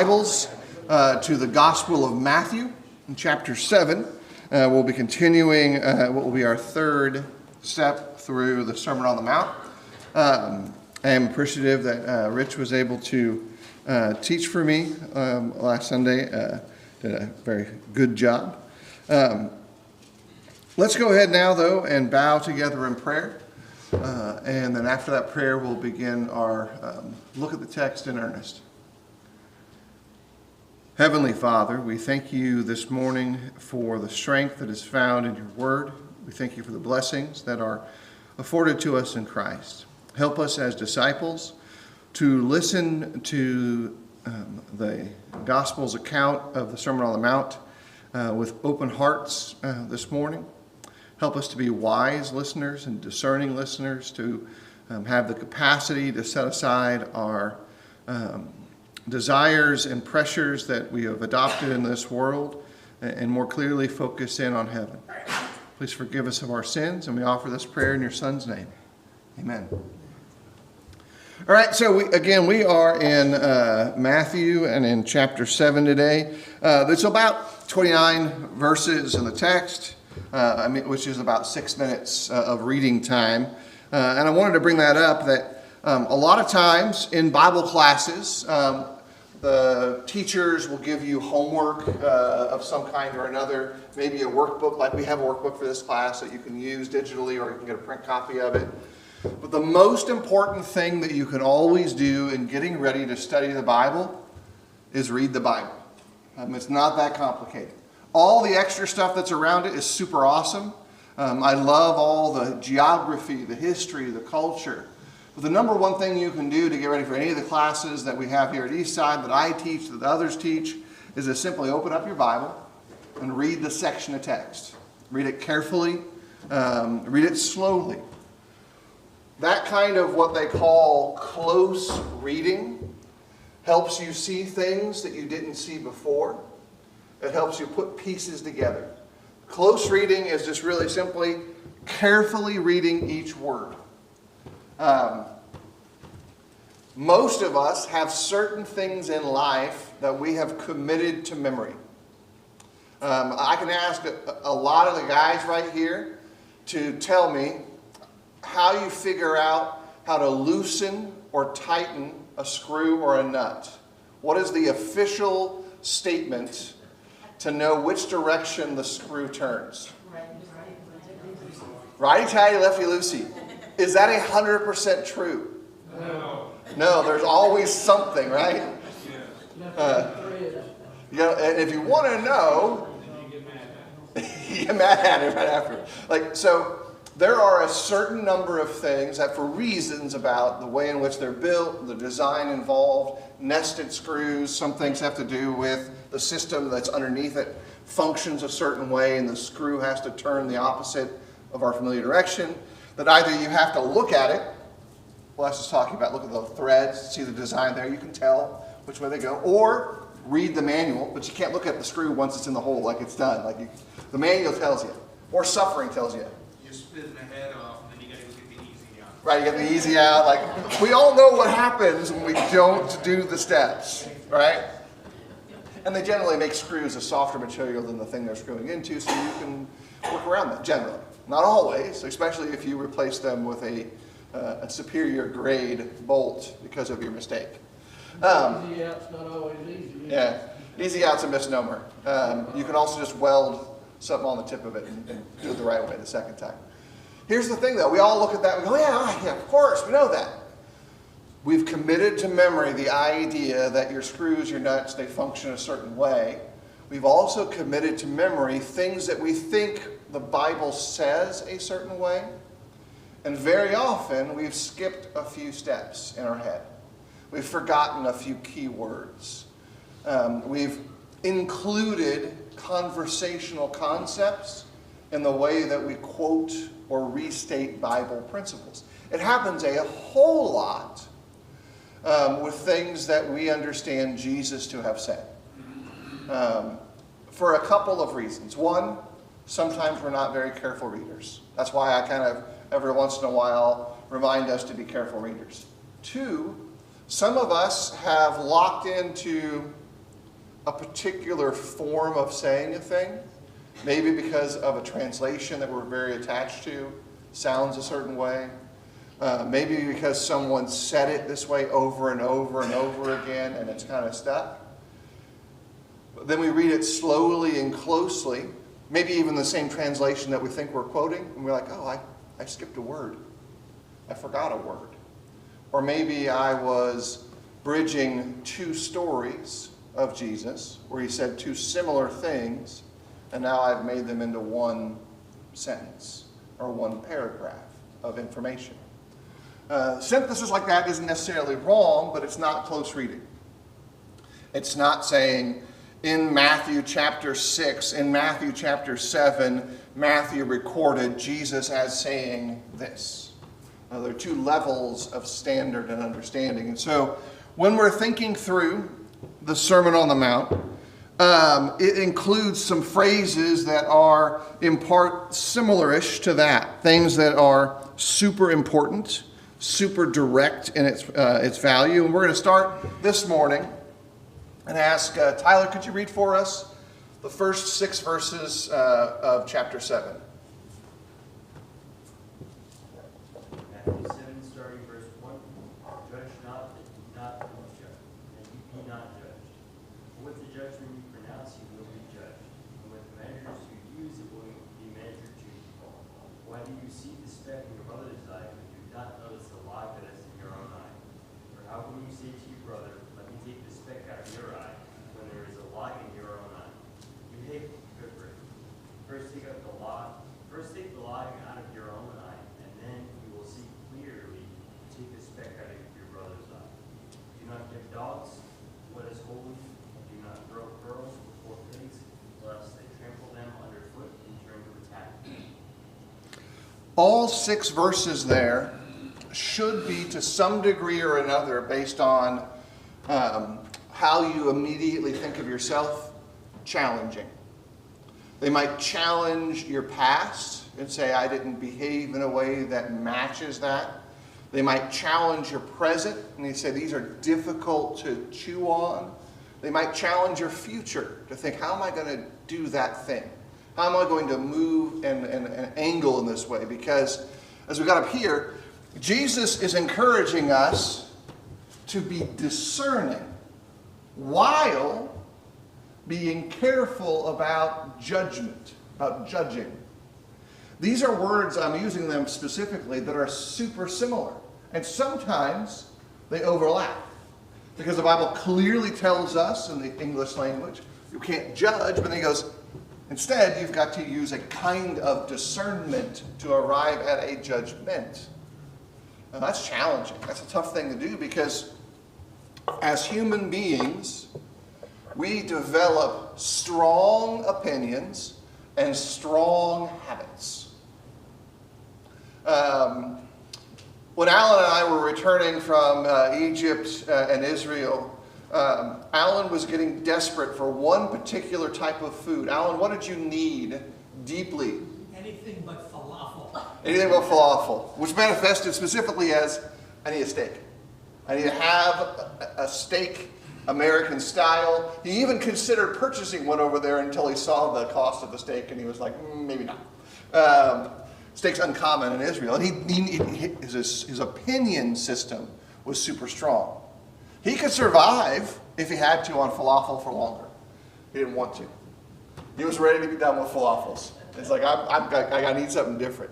Bibles to the Gospel of Matthew in chapter 7. We'll be continuing what will be our third step through the Sermon on the Mount. I am appreciative that Rich was able to teach for me last Sunday. Did a very good job. Let's go ahead now, though, and bow together in prayer. And then after that prayer, we'll begin our look at the text in earnest. Heavenly Father, we thank you this morning for the strength that is found in your word. We thank you for the blessings that are afforded to us in Christ. Help us as disciples to listen to the Gospel's account of the Sermon on the Mount with open hearts this morning. Help us to be wise listeners and discerning listeners, to have the capacity to set aside our desires and pressures that we have adopted in this world and more clearly focus in on heaven. Please forgive us of our sins, and we offer this prayer in your Son's name. Amen. All right, so we are in Matthew and in chapter 7 today. There's about 29 verses in the text. Which is about 6 minutes of reading time. And I wanted to bring that up, that a lot of times in Bible classes, the teachers will give you homework of some kind or another, maybe a workbook, like we have a workbook for this class that you can use digitally, or you can get a print copy of it. But the most important thing that you can always do in getting ready to study the Bible is read the Bible. It's not that complicated. All the extra stuff that's around it is super awesome. I love all the geography, the history, the culture. But the number one thing you can do to get ready for any of the classes that we have here at Eastside, that I teach, that the others teach, is to simply open up your Bible and read the section of text. Read it carefully. Read it slowly. That kind of what they call close reading helps you see things that you didn't see before. It helps you put pieces together. Close reading is just really simply carefully reading each word. Most of us have certain things in life that we have committed to memory. I can ask a lot of the guys right here to tell me how you figure out how to loosen or tighten a screw or a nut. What is the official statement to know which direction the screw turns? Righty-tighty, lefty-loosey. Is that 100% true? No, there's always something, right? And if you want to know, you get mad at it right after. So there are a certain number of things that, for reasons about the way in which they're built, the design involved, nested screws, some things have to do with the system that's underneath it functions a certain way, and the screw has to turn the opposite of our familiar direction, that either you have to look at it, well, that's just talking about look at the threads, see the design there, you can tell which way they go, or read the manual, but you can't look at the screw once it's in the hole like it's done. The manual tells you, or suffering tells you. You're splitting the head off, and then you got to get the easy out. Right, you get the easy out. We all know what happens when we don't do the steps, right? And they generally make screws a softer material than the thing they're screwing into, so you can work around that, generally. Not always, especially if you replace them with a superior grade bolt because of your mistake. Easy out's not always easy. Yeah, easy out's a misnomer. You can also just weld something on the tip of it and do it the right way the second time. Here's the thing, though. We all look at that and go, yeah, of course, we know that. We've committed to memory the idea that your screws, your nuts, they function a certain way. We've also committed to memory things that we think the Bible says a certain way. And very often, we've skipped a few steps in our head. We've forgotten a few key words. We've included conversational concepts in the way that we quote or restate Bible principles. It happens a whole lot with things that we understand Jesus to have said. For a couple of reasons. One, sometimes we're not very careful readers. That's why I kind of, every once in a while, remind us to be careful readers. Two, some of us have locked into a particular form of saying a thing, maybe because of a translation that we're very attached to, sounds a certain way, maybe because someone said it this way over and over and over again and it's kind of stuck. But then we read it slowly and closely, maybe even the same translation that we think we're quoting, and we're like, oh, I skipped a word. I forgot a word. Or maybe I was bridging two stories of Jesus where he said two similar things, and now I've made them into one sentence or one paragraph of information. Synthesis like that isn't necessarily wrong, but it's not close reading. It's not saying in Matthew chapter 6, in Matthew chapter 7, Matthew recorded Jesus as saying this. There are two levels of standard and understanding. And so when we're thinking through the Sermon on the Mount, it includes some phrases that are in part similar-ish to that. Things that are super important, super direct in its value. And we're going to start this morning and ask, Tyler, could you read for us the first 6 verses of chapter 7? Matthew 7, starting verse 1. Judge not, that you not be judged, and you be not judged. For with the judgment you pronounce, you will be judged, and with the measures you use, it will be measured to you. Why do you see the speck in your brother's eye, but do not notice the log that is in your own eye? Or how can you say to your brother, let me take the speck out of your eye, when there is a log in your own eye? You hypocrite. First take the log out of your own eye, and then you will see clearly to take the speck out of your brother's eye. Do not give dogs what is holy, and do not throw pearls before pigs, lest they trample them underfoot and turn to attack them. All 6 verses there should be to some degree or another based on how you immediately think of yourself, challenging. They might challenge your past and say, I didn't behave in a way that matches that. They might challenge your present and they say, these are difficult to chew on. They might challenge your future to think, how am I going to do that thing? How am I going to move and angle in this way? Because as we got up here, Jesus is encouraging us to be discerning while being careful about judgment, about judging. These are words, I'm using them specifically, that are super similar. And sometimes they overlap. Because the Bible clearly tells us in the English language, you can't judge, but then he goes, instead you've got to use a kind of discernment to arrive at a judgment. Now that's challenging. That's a tough thing to do because as human beings, we develop strong opinions and strong habits. When Alan and I were returning from Egypt and Israel, Alan was getting desperate for one particular type of food. Alan, what did you need deeply? Anything but falafel. Anything but falafel, which manifested specifically as, I need a steak. I need to have a steak American style. He even considered purchasing one over there until he saw the cost of the steak and he was like, maybe not. Steak's uncommon in Israel. And his opinion system was super strong. He could survive if he had to on falafel for longer. He didn't want to. He was ready to be done with falafels. It's like, I need something different.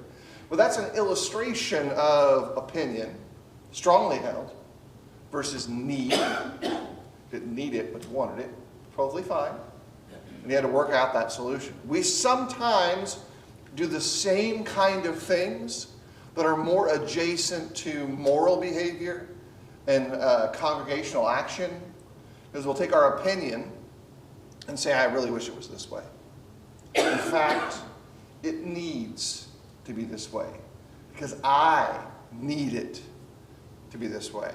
Well, that's an illustration of opinion, strongly held, versus need. Didn't need it, but wanted it. Totally fine. And he had to work out that solution. We sometimes do the same kind of things that are more adjacent to moral behavior and congregational action. Because we'll take our opinion and say, I really wish it was this way. In fact, it needs to be this way. Because I need it to be this way.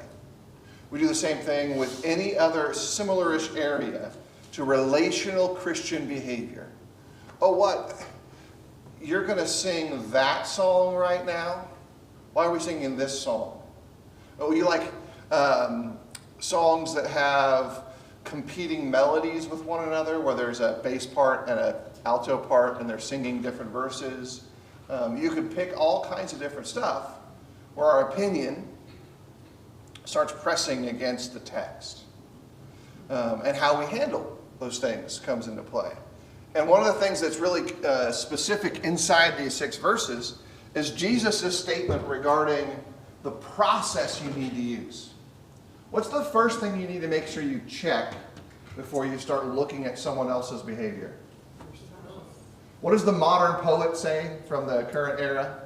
We do the same thing with any other similar-ish area to relational Christian behavior. Oh, what? You're going to sing that song right now? Why are we singing this song? Oh, you like songs that have competing melodies with one another, where there's a bass part and an alto part, and they're singing different verses. You could pick all kinds of different stuff where our opinion starts pressing against the text. And how we handle those things comes into play. And one of the things that's really specific inside these 6 verses is Jesus' statement regarding the process you need to use. What's the first thing you need to make sure you check before you start looking at someone else's behavior? What does the modern poet say from the current era?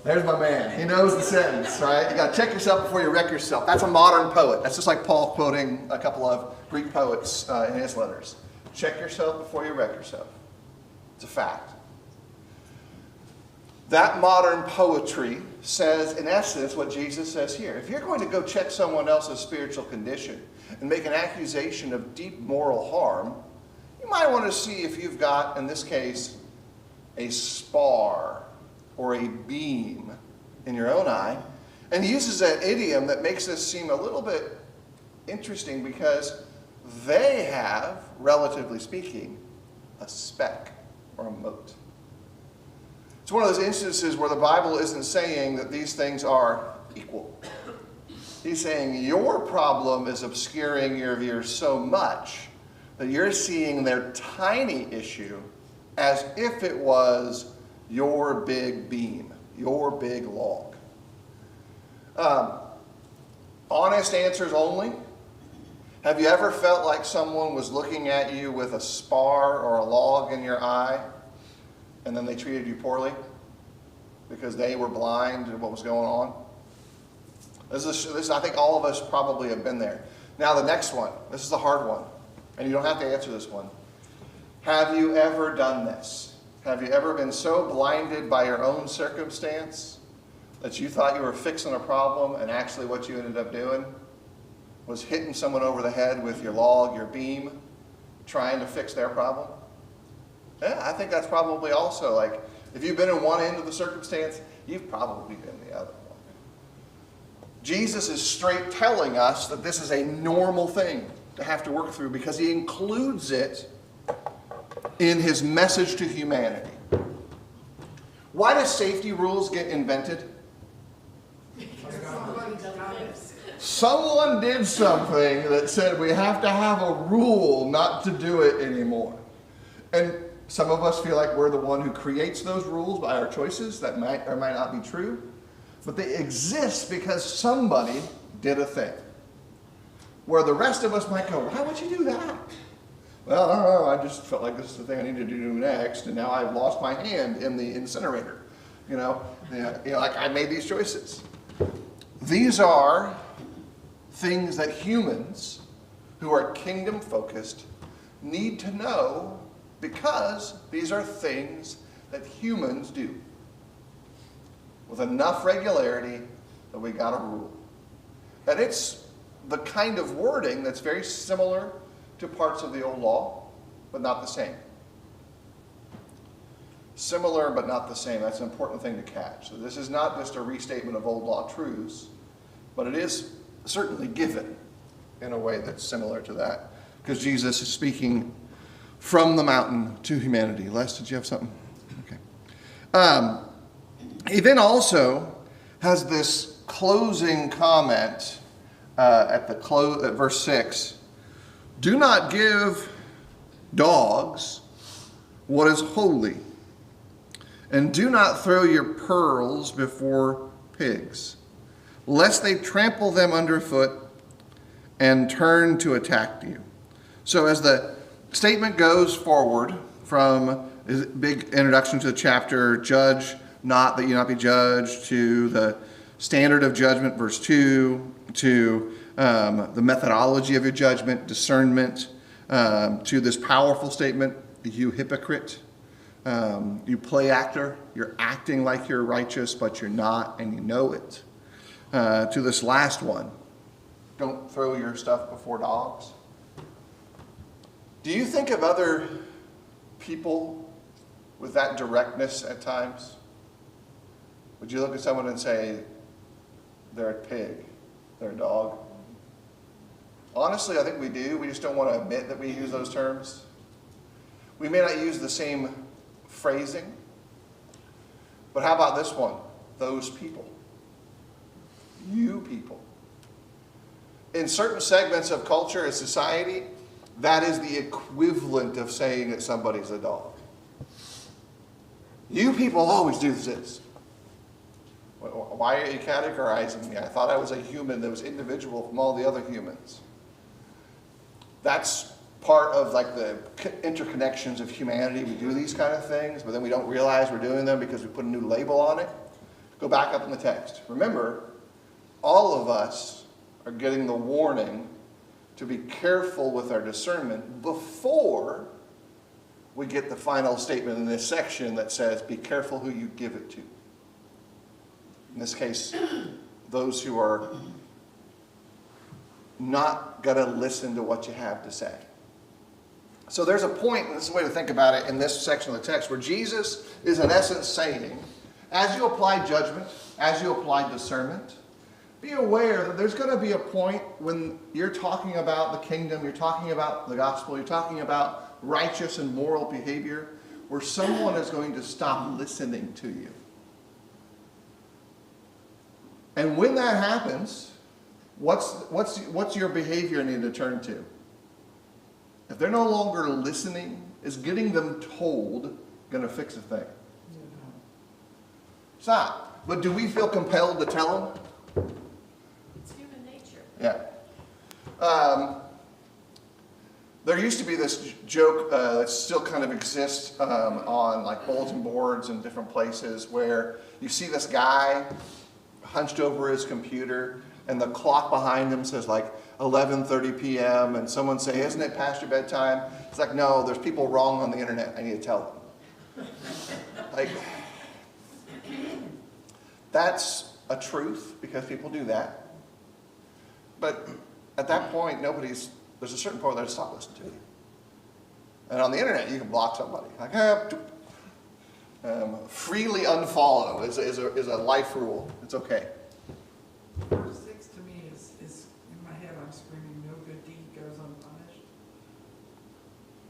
There's my man. He knows the sentence, right? You got to check yourself before you wreck yourself. That's a modern poet. That's just like Paul quoting a couple of Greek poets in his letters. Check yourself before you wreck yourself. It's a fact. That modern poetry says, in essence, what Jesus says here. If you're going to go check someone else's spiritual condition and make an accusation of deep moral harm, you might want to see if you've got, in this case, a spar or a beam in your own eye. And he uses that idiom that makes this seem a little bit interesting because they have, relatively speaking, a speck or a mote. It's one of those instances where the Bible isn't saying that these things are equal. He's saying your problem is obscuring your view so much that you're seeing their tiny issue as if it was your big beam, your big log. Honest answers only. Have you ever felt like someone was looking at you with a spar or a log in your eye and then they treated you poorly because they were blind to what was going on? I think all of us probably have been there. Now the next one, this is the hard one, and you don't have to answer this one. Have you ever done this? Have you ever been so blinded by your own circumstance that you thought you were fixing a problem and actually what you ended up doing was hitting someone over the head with your log, your beam, trying to fix their problem? Yeah, I think that's probably also like, if you've been in one end of the circumstance, you've probably been the other one. Jesus is straight telling us that this is a normal thing to have to work through because he includes it in his message to humanity. Why do safety rules get invented? Someone did something that said we have to have a rule not to do it anymore. And some of us feel like we're the one who creates those rules by our choices. That might or might not be true. But they exist because somebody did a thing. Where the rest of us might go, why would you do that? Well, I don't know, I just felt like this is the thing I need to do next, and now I've lost my hand in the incinerator. Like I made these choices. These are things that humans who are kingdom focused need to know because these are things that humans do with enough regularity that we got a rule. And it's the kind of wording that's very similar to parts of the old law, but not the same. Similar but not the same. That's an important thing to catch. So this is not just a restatement of old law truths, but it is certainly given in a way that's similar to that, because Jesus is speaking from the mountain to humanity. Les, did you have something? Okay. He then also has this closing comment at verse 6. Do not give dogs what is holy, and do not throw your pearls before pigs, lest they trample them underfoot and turn to attack you. So as the statement goes forward from a big introduction to the chapter, judge not that you not be judged, to the standard of judgment, verse 2, to the methodology of your judgment, discernment, to this powerful statement, you hypocrite, you play actor, you're acting like you're righteous, but you're not, and you know it. To this last one, don't throw your stuff before dogs. Do you think of other people with that directness at times? Would you look at someone and say, they're a pig, they're a dog? Honestly, I think we do. We just don't want to admit that we use those terms. We may not use the same phrasing. But how about this one? Those people. You people. In certain segments of culture and society, that is the equivalent of saying that somebody's a dog. You people always do this. Why are you categorizing me? I thought I was a human that was individual from all the other humans. That's part of like the interconnections of humanity. We do these kind of things, but then we don't realize we're doing them because we put a new label on it. Go back up in the text. Remember, all of us are getting the warning to be careful with our discernment before we get the final statement in this section that says, be careful who you give it to. In this case, those who are not going to listen to what you have to say. So there's a point, and this is the way to think about it in this section of the text, where Jesus is in essence saying, as you apply judgment, as you apply discernment, be aware that there's going to be a point when you're talking about the kingdom, you're talking about the gospel, you're talking about righteous and moral behavior, where someone is going to stop listening to you. And when that happens, what's your behavior need to turn to? If they're no longer listening, is getting them told going to fix a thing? It's not. But do we feel compelled to tell them? It's human nature. Yeah. There used to be this joke that still kind of exists on like bulletin boards and different places where you see this guy hunched over his computer and the clock behind him says like 11:30 p.m. and someone say, isn't it past your bedtime? It's like, no, there's people wrong on the internet. I need to tell them. Like, that's a truth because people do that. But at that point, there's a certain point where they stop listening to you. And on the internet, you can block somebody. Like, freely unfollow is a life rule. It's okay. Verse 6 to me is in my head, I'm screaming, no good deed goes unpunished.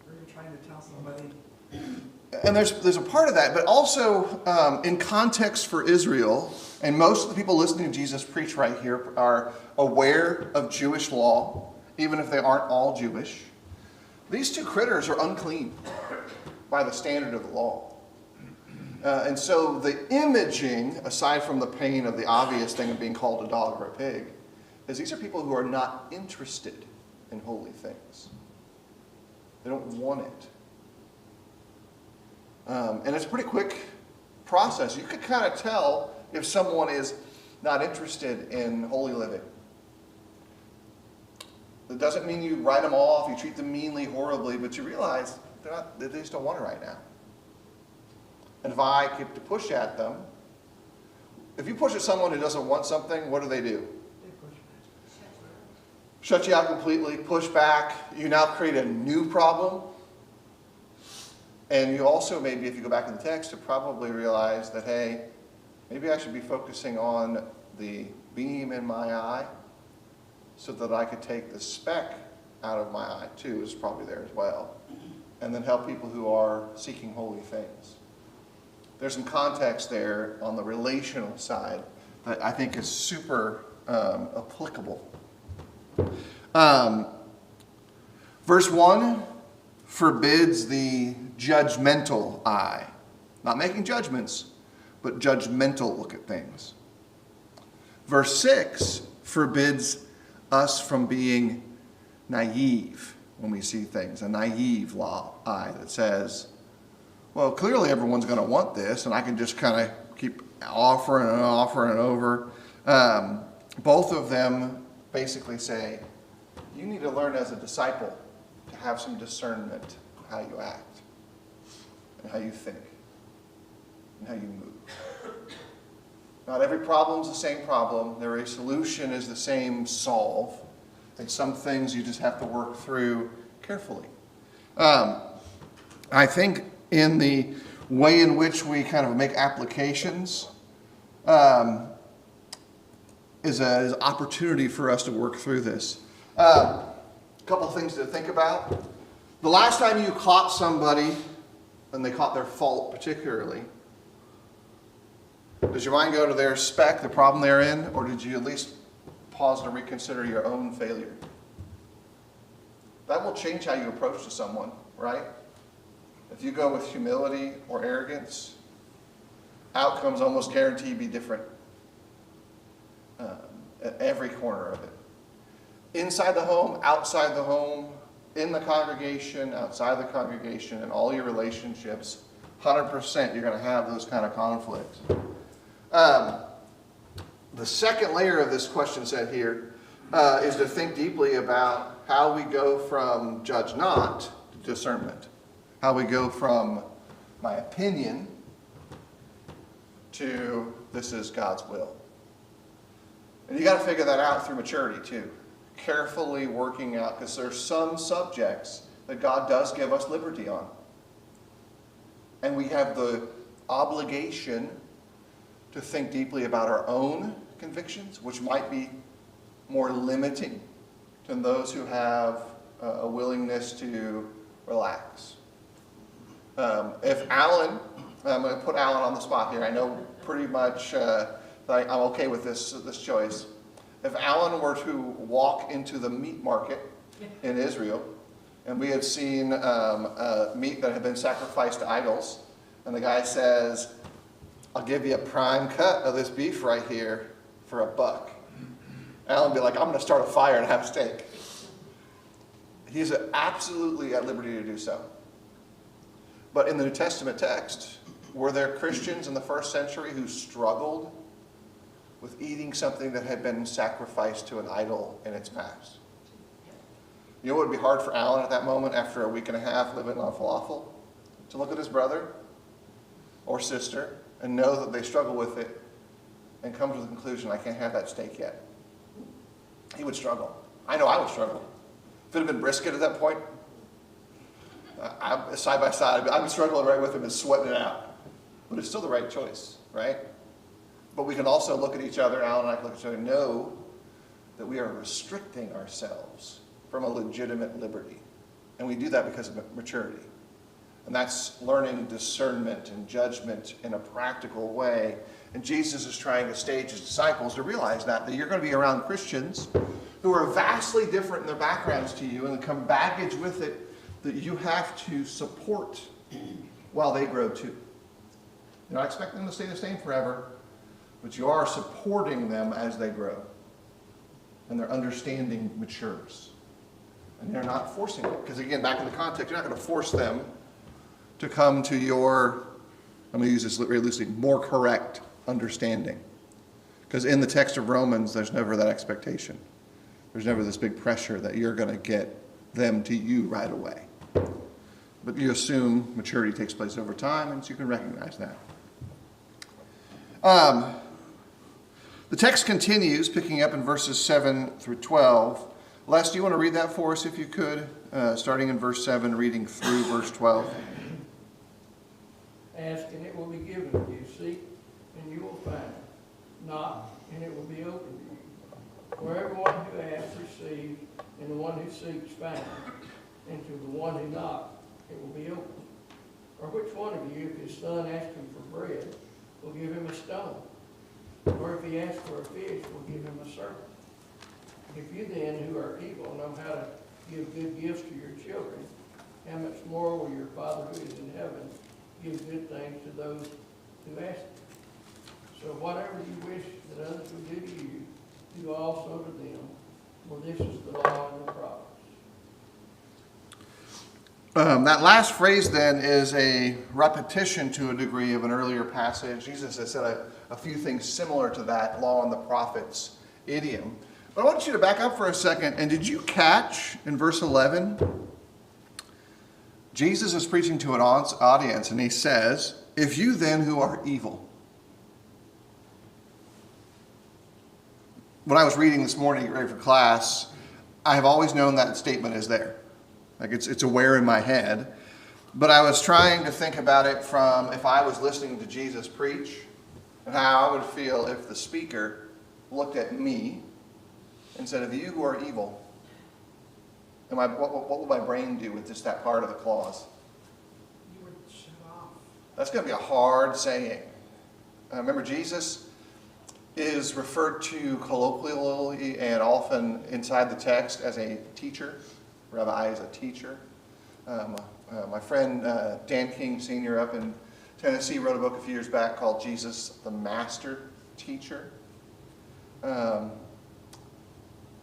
Or you're trying to tell somebody. And there's a part of that, but also in context for Israel, and most of the people listening to Jesus preach right here are aware of Jewish law, even if they aren't all Jewish. These two critters are unclean by the standard of the law. And so the imaging, aside from the pain of the obvious thing of being called a dog or a pig, is these are people who are not interested in holy things. They don't want it. And it's a pretty quick process. You could kind of tell if someone is not interested in holy living. That doesn't mean you write them off, you treat them meanly, horribly, but you realize they just don't want it right now. And if I keep to push at them, if you push at someone who doesn't want something, what do? They push Shut you out completely, push back. You now create a new problem. And you also maybe, if you go back in the text, you probably realize that, hey, maybe I should be focusing on the beam in my eye so that I could take the speck out of my eye too, is probably there as well. And then help people who are seeking holy things. There's some context there on the relational side that I think is super applicable. Verse 1 forbids the judgmental eye. Not making judgments, but judgmental look at things. Verse 6 forbids us from being naive when we see things. A naive eye that says, well, clearly everyone's going to want this, and I can just kind of keep offering and offering over. Both of them basically say, you need to learn as a disciple to have some discernment of how you act, and how you think, and how you move. Not every problem is the same problem. Every solution is the same solve. And some things you just have to work through carefully. I think in the way in which we kind of make applications is an opportunity for us to work through this. couple things to think about. The last time you caught somebody, and they caught their fault particularly, does your mind go to their speck, the problem they're in, or did you at least pause to reconsider your own failure? That will change how you approach to someone, right? If you go with humility or arrogance, outcomes almost guaranteed be different at every corner of it. Inside the home, outside the home, in the congregation, outside the congregation, in all your relationships, 100% you're going to have those kind of conflicts. The second layer of this question set here is to think deeply about how we go from judge not to discernment. How we go from my opinion to this is God's will. And you got to figure that out through maturity too. Carefully working out, because there's some subjects that God does give us liberty on. And we have the obligation to think deeply about our own convictions, which might be more limiting than those who have a willingness to relax. If Alan, I'm going to put Alan on the spot here. I know pretty much that I'm okay with this choice. If Alan were to walk into the meat market in Israel, and we had seen meat that had been sacrificed to idols, and the guy says, I'll give you a prime cut of this beef right here for $1. Alan would be like, I'm going to start a fire and have steak. He's absolutely at liberty to do so. But in the New Testament text, were there Christians in the first century who struggled with eating something that had been sacrificed to an idol in its past? You know what would be hard for Alan at that moment after a week and a half living on falafel? To look at his brother or sister and know that they struggle with it and come to the conclusion, I can't have that steak yet. He would struggle. I know I would struggle. If it had been brisket at that point, side by side, I'd be struggling right with him and sweating it out. But it's still the right choice, right? But we can also look at each other, Alan and I can look at each other, and know that we are restricting ourselves from a legitimate liberty. And we do that because of maturity. And that's learning discernment and judgment in a practical way. And Jesus is trying to stage his disciples to realize that you're going to be around Christians who are vastly different in their backgrounds to you, and come baggage with it that you have to support while they grow too. You're not expecting them to stay the same forever, but you are supporting them as they grow. And their understanding matures. And you're not forcing it. Because again, back in the context, you're not going to force them to come to your, I'm going to use this very loosely, more correct understanding. Because in the text of Romans, there's never that expectation. There's never this big pressure that you're going to get them to you right away. But you assume maturity takes place over time, and so you can recognize that. The text continues, picking up in verses 7 through 12. Les, do you want to read that for us if you could? Starting in verse 7, reading through verse 12. Ask and it will be given to you. Seek and you will find. Knock and it will be opened to you. For everyone who asks receives, and the one who seeks finds. And to the one who knocks it will be opened. Or which one of you, if his son asks him for bread, will give him a stone? Or if he asks for a fish, will give him a serpent? If you then, who are evil, know how to give good gifts to your children, how much more will your Father who is in heaven give good things to those who ask him? So whatever you wish that others would do to you, do also to them, for this is the law and the prophets. That last phrase then is a repetition to a degree of an earlier passage. Jesus has said a few things similar to that law and the prophets idiom. But I want you to back up for a second. And did you catch in verse 11? Jesus is preaching to an audience and he says, if you then who are evil. When I was reading this morning, ready for class, I have always known that statement is there. Like it's aware in my head. But I was trying to think about it from if I was listening to Jesus preach and how I would feel if the speaker looked at me and said, of you who are evil, And what will my brain do with just that part of the clause? You would shut off. That's going to be a hard saying. Remember, Jesus is referred to colloquially and often inside the text as a teacher. Rabbi is a teacher. My friend Dan King Sr. up in Tennessee wrote a book a few years back called Jesus the Master Teacher.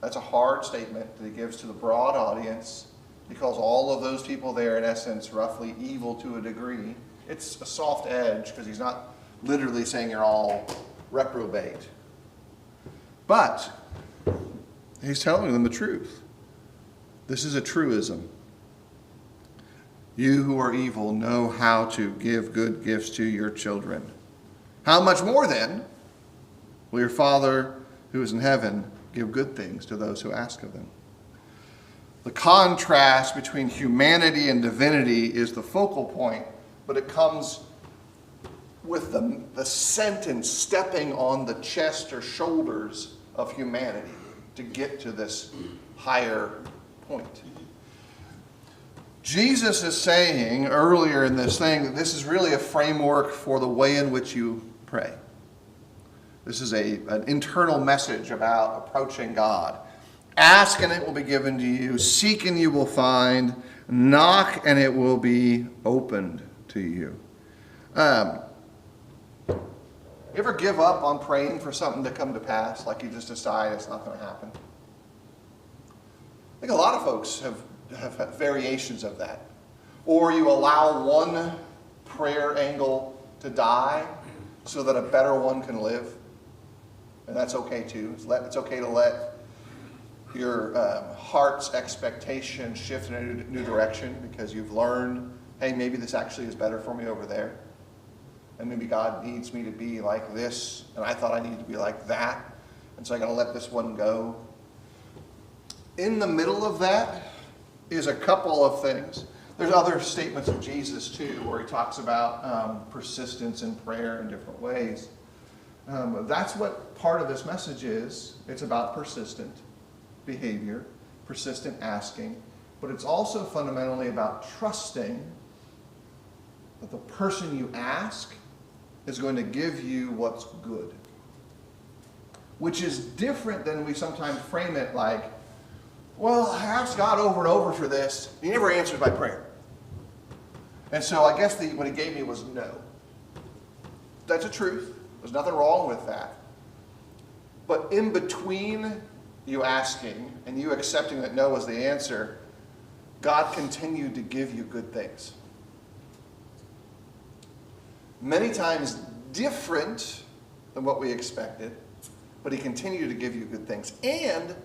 That's a hard statement that he gives to the broad audience. He calls all of those people there, in essence, roughly evil to a degree. It's a soft edge because he's not literally saying you're all reprobate. But he's telling them the truth. This is a truism. You who are evil know how to give good gifts to your children. How much more then will your Father who is in heaven give good things to those who ask of them? The contrast between humanity and divinity is the focal point, but it comes with the sentence stepping on the chest or shoulders of humanity to get to this higher point. Jesus is saying earlier in this thing that this is really a framework for the way in which you pray. This is an internal message about approaching God. Ask and it will be given to you. Seek and you will find. Knock and it will be opened to you. You ever give up on praying for something to come to pass? Like you just decide it's not going to happen? I think a lot of folks have variations of that. Or you allow one prayer angle to die so that a better one can live. And that's okay too. It's okay to let your heart's expectation shift in a new direction because you've learned, hey, maybe this actually is better for me over there. And maybe God needs me to be like this, and I thought I needed to be like that. And so I'm going to let this one go. In the middle of that is a couple of things. There's other statements of Jesus too, where he talks about persistence in prayer in different ways. That's what part of this message is. It's about persistent behavior, persistent asking, but it's also fundamentally about trusting that the person you ask is going to give you what's good. Which is different than we sometimes frame it like, well, I asked God over and over for this. He never answered my prayer. And so I guess what he gave me was no. That's a truth. There's nothing wrong with that. But in between you asking and you accepting that no was the answer, God continued to give you good things. Many times different than what we expected, but he continued to give you good things. And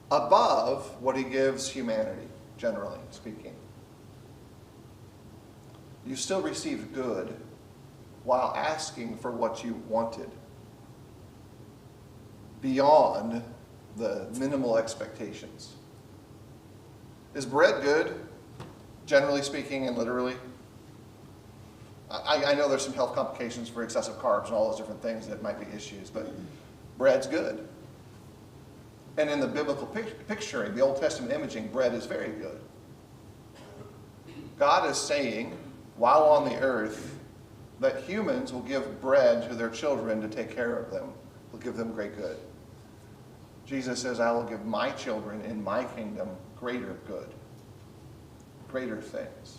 above what he gives humanity, generally speaking. You still received good while asking for what you wanted, beyond the minimal expectations. Is bread good, generally speaking and literally? I know there's some health complications for excessive carbs and all those different things that might be issues, but bread's good. And in the biblical picturing, the Old Testament imaging, bread is very good. God is saying, while on the earth, that humans will give bread to their children to take care of them. Will give them great good. Jesus says, I will give my children in my kingdom greater good. Greater things.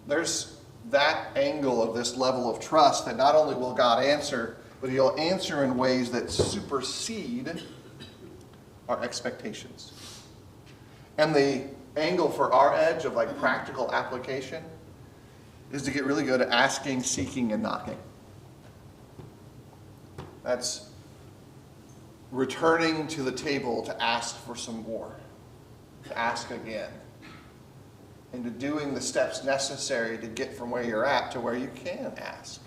There's that angle of this level of trust that not only will God answer, but he'll answer in ways that supersede our expectations. And the angle for our edge of like practical application is to get really good at asking, seeking, and knocking. That's returning to the table to ask for some more, to ask again, and to doing the steps necessary to get from where you're at to where you can ask.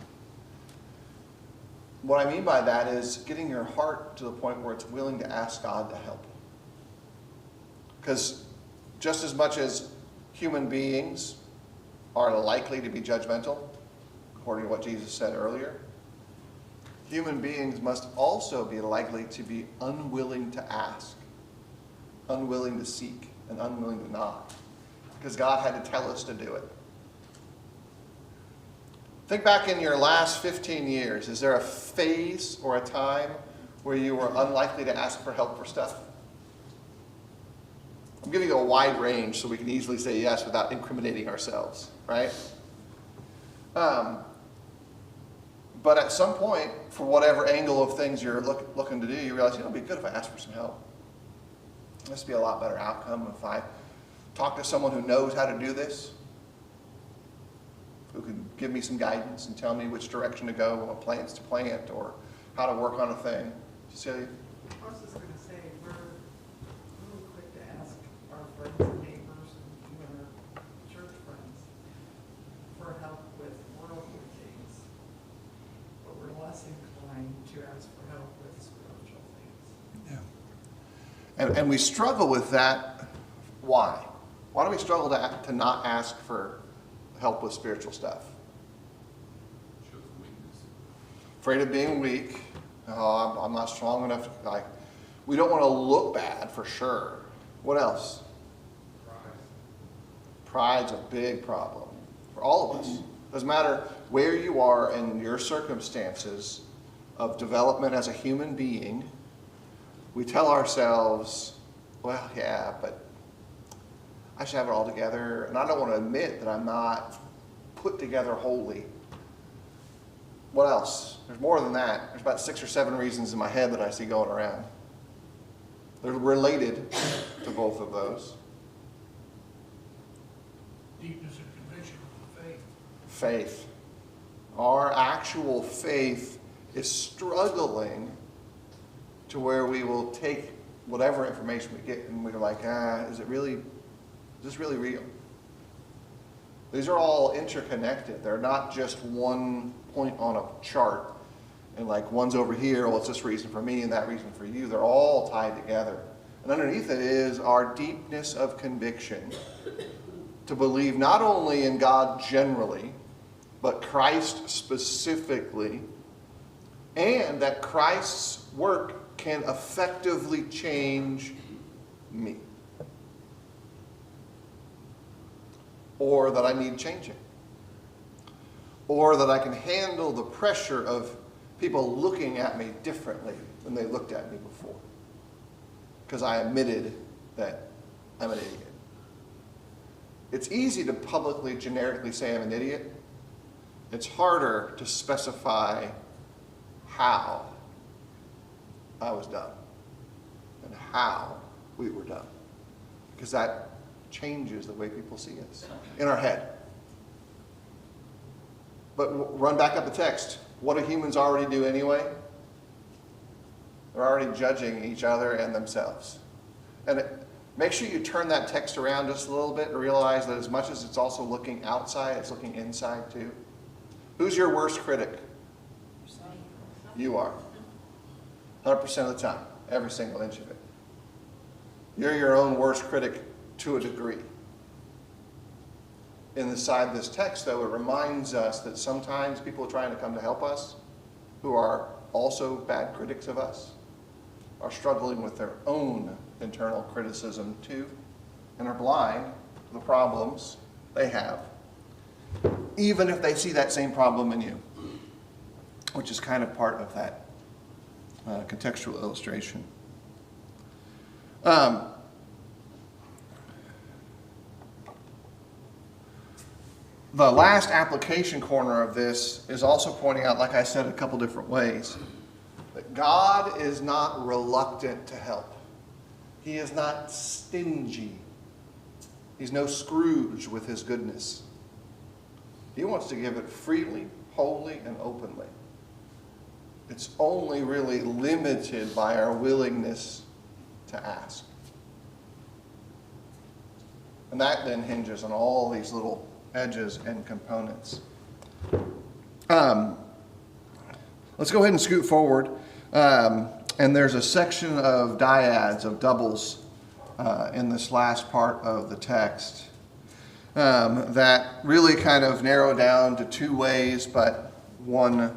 What I mean by that is getting your heart to the point where it's willing to ask God to help. Because just as much as human beings are likely to be judgmental, according to what Jesus said earlier, human beings must also be likely to be unwilling to ask, unwilling to seek, and unwilling to not. Because God had to tell us to do it. Think back in your last 15 years. Is there a phase or a time where you were unlikely to ask for help for stuff? I'm giving you a wide range so we can easily say yes without incriminating ourselves, right? But at some point, for whatever angle of things you're looking to do, you realize, it'd be good if I asked for some help. This would be a lot better outcome if I talk to someone who knows how to do this, who can give me some guidance and tell me which direction to go, what plants to plant, or how to work on a thing. Cecilia? I was just gonna say, we're really quick to ask our friends and neighbors and even our church friends for help with worldly things, but we're less inclined to ask for help with spiritual things. Yeah. And we struggle with that. Why? Why do we struggle to not ask for help with spiritual stuff? Shows weakness. Afraid of being weak. Oh, I'm not strong enough. We don't want to look bad, for sure. What else? Pride's a big problem for all of us. Doesn't matter where you are in your circumstances of development as a human being. We tell ourselves, well, yeah, but I should have it all together. And I don't want to admit that I'm not put together wholly. What else? There's more than that. There's about 6 or 7 reasons in my head that I see going around. They're related to both of those. Deepness of conviction of faith. Faith. Our actual faith is struggling to where we will take whatever information we get and we're like, is this really real? These are all interconnected. They're not just one point on a chart and like one's over here, well, it's this reason for me and that reason for you. They're all tied together. And underneath it is our deepness of conviction to believe not only in God generally, but Christ specifically, and that Christ's work can effectively change me. Or that I need changing. Or that I can handle the pressure of people looking at me differently than they looked at me before. Because I admitted that I'm an idiot. It's easy to publicly, generically say I'm an idiot. It's harder to specify how I was dumb and how we were dumb. Because that changes the way people see us in our head. But run back up the text. What do humans already do anyway? They're already judging each other and themselves. And make sure you turn that text around just a little bit and realize that as much as it's also looking outside, it's looking inside too. Who's your worst critic? You are. 100% of the time. Every single inch of it. You're your own worst critic to a degree. Inside this text, though, it reminds us that sometimes people trying to come to help us, who are also bad critics of us, are struggling with their own internal criticism too, and are blind to the problems they have, even if they see that same problem in you, which is kind of part of that contextual illustration. The last application corner of this is also pointing out, like I said, a couple different ways, that God is not reluctant to help. He is not stingy. He's no Scrooge with his goodness. He wants to give it freely, wholly, and openly. It's only really limited by our willingness to ask. And that then hinges on all these little edges and components. Let's go ahead and scoot forward. And there's a section of dyads, of doubles, in this last part of the text that really kind of narrow down to 2 ways, but one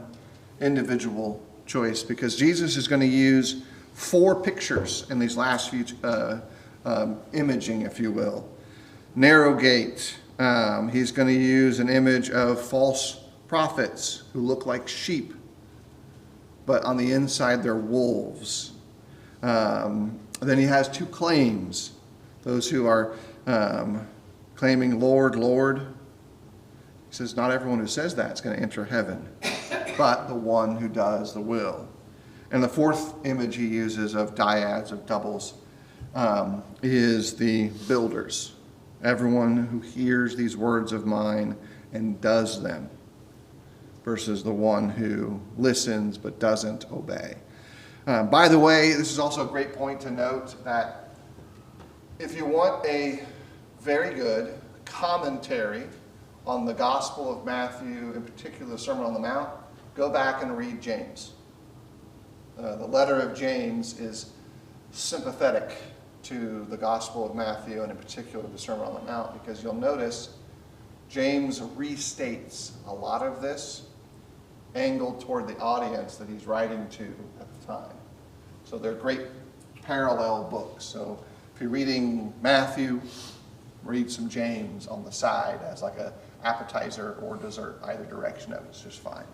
individual choice, because Jesus is going to use 4 pictures in these last few imaging, if you will. Narrow gate. He's going to use an image of false prophets who look like sheep, but on the inside they're wolves. Then he has two claims. Those who are claiming, Lord, Lord. He says, not everyone who says that is going to enter heaven, but the one who does the will. And the fourth image he uses of dyads, of doubles, is the builders. Everyone who hears these words of mine and does them, versus the one who listens but doesn't obey. By the way, this is also a great point to note that if you want a very good commentary on the Gospel of Matthew, in particular the Sermon on the Mount, go back and read James. The letter of James is sympathetic to the Gospel of Matthew, and in particular the Sermon on the Mount, because you'll notice James restates a lot of this angled toward the audience that he's writing to at the time. So they're great parallel books. So if you're reading Matthew, read some James on the side as like an appetizer or dessert, either direction of it's just fine.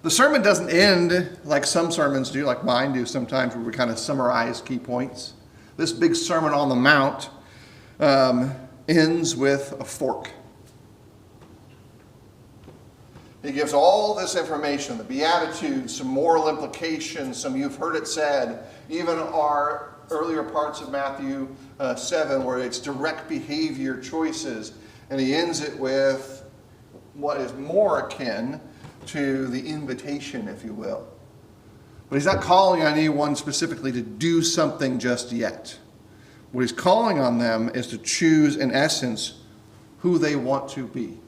The sermon doesn't end like some sermons do, like mine do sometimes, where we kind of summarize key points. This big Sermon on the Mount ends with a fork. He gives all this information, the Beatitudes, some moral implications, some you've heard it said, even our earlier parts of Matthew 7, where it's direct behavior choices. And he ends it with what is more akin to the invitation, if you will. But he's not calling on anyone specifically to do something just yet. What he's calling on them is to choose, in essence, who they want to be.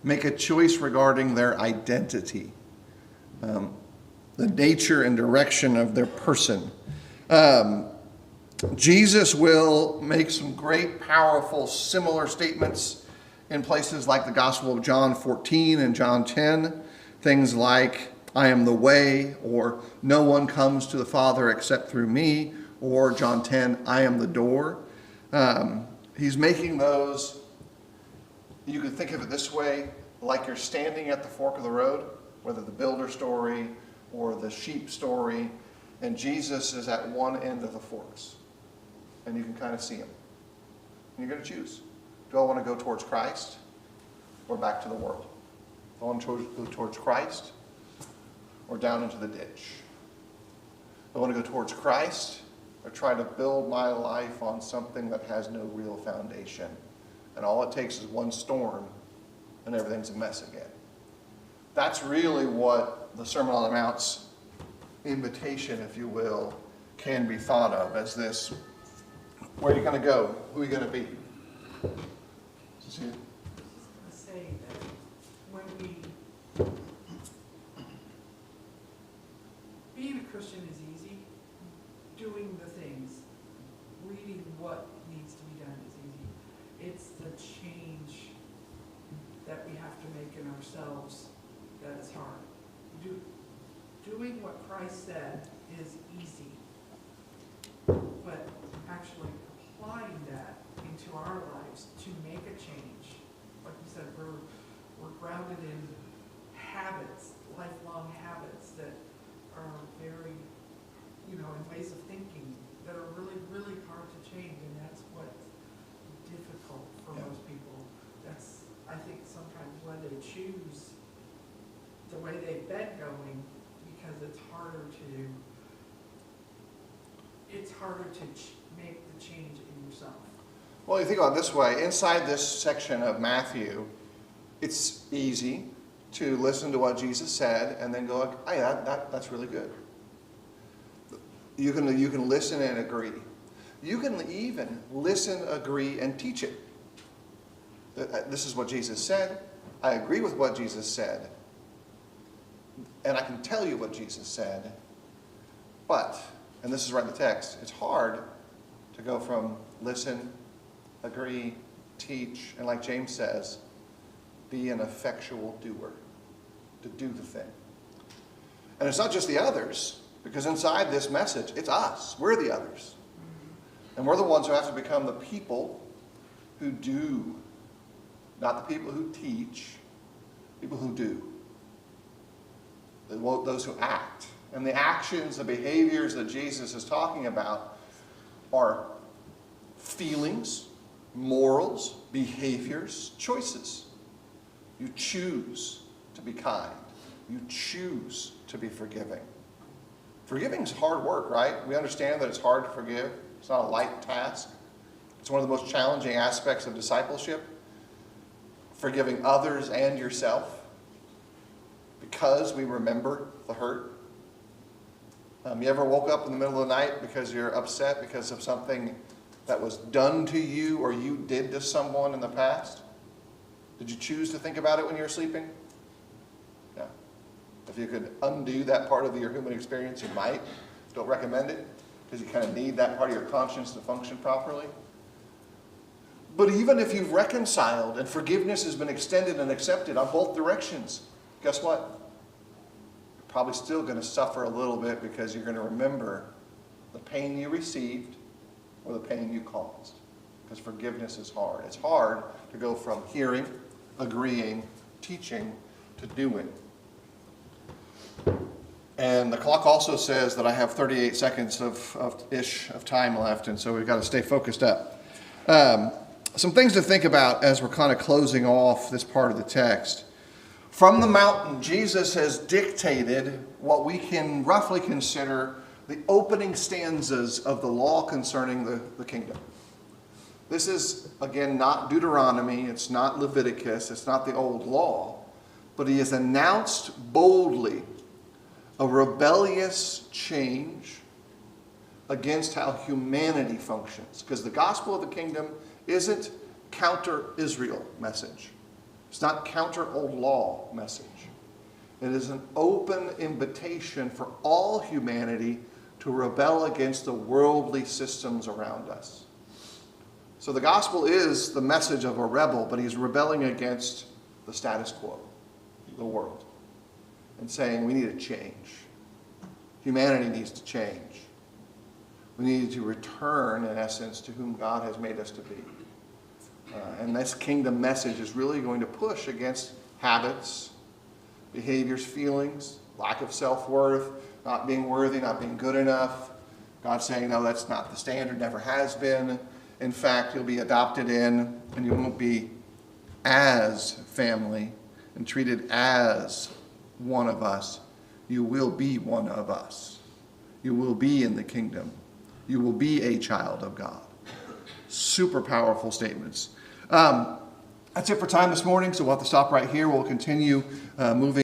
Make a choice regarding their identity, the nature and direction of their person. Jesus will make some great, powerful, similar statements in places like the Gospel of John 14 and John 10. Things like, I am the way, or no one comes to the Father except through me, or John 10, I am the door. He's making those, you could think of it this way, like you're standing at the fork of the road, whether the builder story or the sheep story, and Jesus is at one end of the forks. And you can kind of see him. And you're going to choose. Do I want to go towards Christ or back to the world? Do I want to go towards Christ or down into the ditch? Do I want to go towards Christ or try to build my life on something that has no real foundation? And all it takes is one storm and everything's a mess again. That's really what the Sermon on the Mount's invitation, if you will, can be thought of as this. Where are you going to go? Who are you going to be? I was just going to say that when being a Christian is easy, doing the things, reading what needs to be done is easy. It's the change that we have to make in ourselves that is hard. Doing what Christ said is easy, but actually applying that into our lives to make a change. Like you said, we're grounded in habits, lifelong habits that are very, in ways of thinking that are really, really hard to change, and that's what's difficult for most people. That's, I think, sometimes why they choose the way they've been going, because it's harder to make the change in yourself. Well, you think about it this way. Inside this section of Matthew, it's easy to listen to what Jesus said and then go, hey, that's really good. You can listen and agree. You can even listen, agree, and teach it. This is what Jesus said. I agree with what Jesus said. And I can tell you what Jesus said. But, and this is right in the text, it's hard to go from listen, agree, teach, and like James says, be an effectual doer, to do the thing. And it's not just the others, Because inside this message, it's us. We're the others. And we're the ones who have to become the people who do. Not the people who teach, people who do. Those who act. And the actions, the behaviors that Jesus is talking about are feelings, morals, behaviors, choices. You choose to be kind. You choose to be forgiving. Forgiving is hard work, right? We understand that it's hard to forgive. It's not a light task. It's one of the most challenging aspects of discipleship. Forgiving others and yourself because we remember the hurt. You ever woke up in the middle of the night because you're upset because of something that was done to you or you did to someone in the past? Did you choose to think about it when you were sleeping? No. If you could undo that part of your human experience, you might. Don't recommend it because you kind of need that part of your conscience to function properly. But even if you've reconciled and forgiveness has been extended and accepted on both directions, guess what? You're probably still going to suffer a little bit because you're going to remember the pain you received or the pain you caused. Because forgiveness is hard. It's hard to go from hearing, agreeing, teaching, to doing. And the clock also says that I have 38 seconds of time left, and so we've got to stay focused up. Some things to think about as we're kind of closing off this part of the text. From the mountain, Jesus has dictated what we can roughly consider the opening stanzas of the law concerning the kingdom. This is, again, not Deuteronomy, it's not Leviticus, it's not the old law, but he has announced boldly a rebellious change against how humanity functions. Because the gospel of the kingdom isn't counter-Israel message. It's not counter-old law message. It is an open invitation for all humanity to rebel against the worldly systems around us. So the gospel is the message of a rebel, but he's rebelling against the status quo, the world, and saying we need a change. Humanity needs to change. We need to return, in essence, to whom God has made us to be. And this kingdom message is really going to push against habits, behaviors, feelings, lack of self-worth, not being worthy, not being good enough. God's saying, no, that's not the standard, never has been. In fact, you'll be adopted in, and you won't be as family and treated as one of us. You will be one of us. You will be in the kingdom. You will be a child of God. Super powerful statements. That's it for time this morning, so we'll have to stop right here. We'll continue moving.